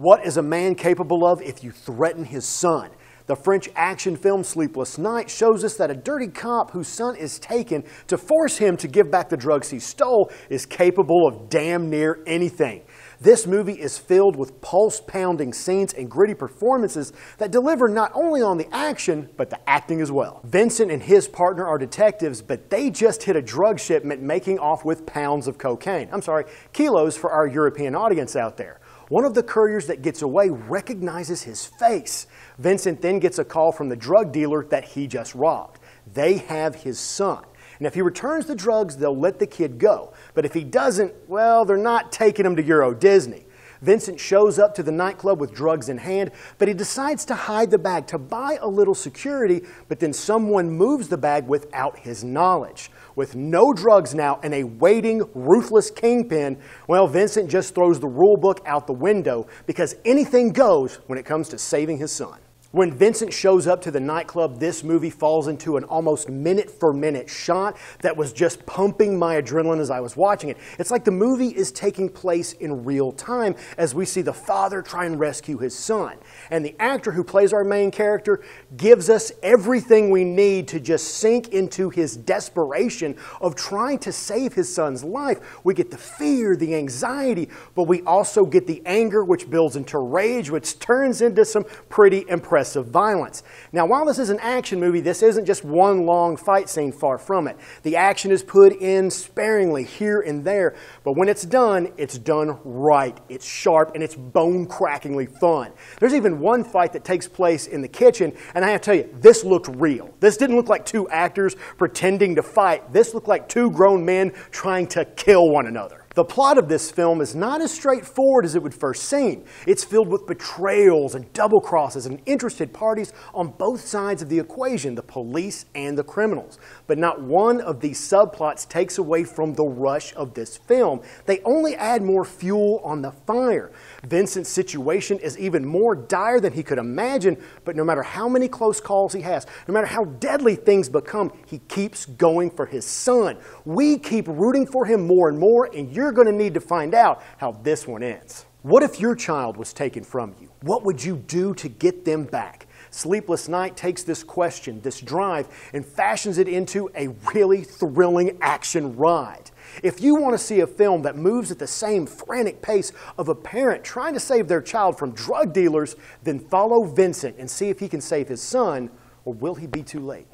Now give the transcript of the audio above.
What is a man capable of if you threaten his son? The French action film Sleepless Night shows us that a dirty cop whose son is taken to force him to give back the drugs he stole is capable of damn near anything. This movie is filled with pulse-pounding scenes and gritty performances that deliver not only on the action, but the acting as well. Vincent and his partner are detectives, but they just hit a drug shipment making off with pounds of cocaine. Kilos for our European audience out there. One of the couriers that gets away recognizes his face. Vincent then gets a call from the drug dealer that he just robbed. They have his son. And if he returns the drugs, they'll let the kid go. But if he doesn't, well, they're not taking him to Euro Disney. Vincent shows up to the nightclub with drugs in hand, but he decides to hide the bag to buy a little security, but then someone moves the bag without his knowledge. With no drugs now and a waiting, ruthless kingpin, well, Vincent just throws the rule book out the window because anything goes when it comes to saving his son. When Vincent shows up to the nightclub, this movie falls into an almost minute-for-minute shot that was just pumping my adrenaline as I was watching it. It's like the movie is taking place in real time as we see the father try and rescue his son. And the actor who plays our main character gives us everything we need to just sink into his desperation of trying to save his son's life. We get the fear, the anxiety, but we also get the anger, which builds into rage, which turns into some pretty impressive violence. Now, while this is an action movie, this isn't just one long fight scene, far from it. The action is put in sparingly here and there, but when it's done right. It's sharp and it's bone-crackingly fun. There's even one fight that takes place in the kitchen, and I have to tell you, this looked real. This didn't look like two actors pretending to fight. This looked like two grown men trying to kill one another. The plot of this film is not as straightforward as it would first seem. It's filled with betrayals and double crosses and interested parties on both sides of the equation, the police and the criminals. But not one of these subplots takes away from the rush of this film. They only add more fuel on the fire. Vincent's situation is even more dire than he could imagine, but no matter how many close calls he has, no matter how deadly things become, he keeps going for his son. We keep rooting for him more and more, and you're going to need to find out how this one ends. What if your child was taken from you? What would you do to get them back? Sleepless Night takes this question, this drive, and fashions it into a really thrilling action ride. If you want to see a film that moves at the same frantic pace of a parent trying to save their child from drug dealers, then follow Vincent and see if he can save his son, or will he be too late?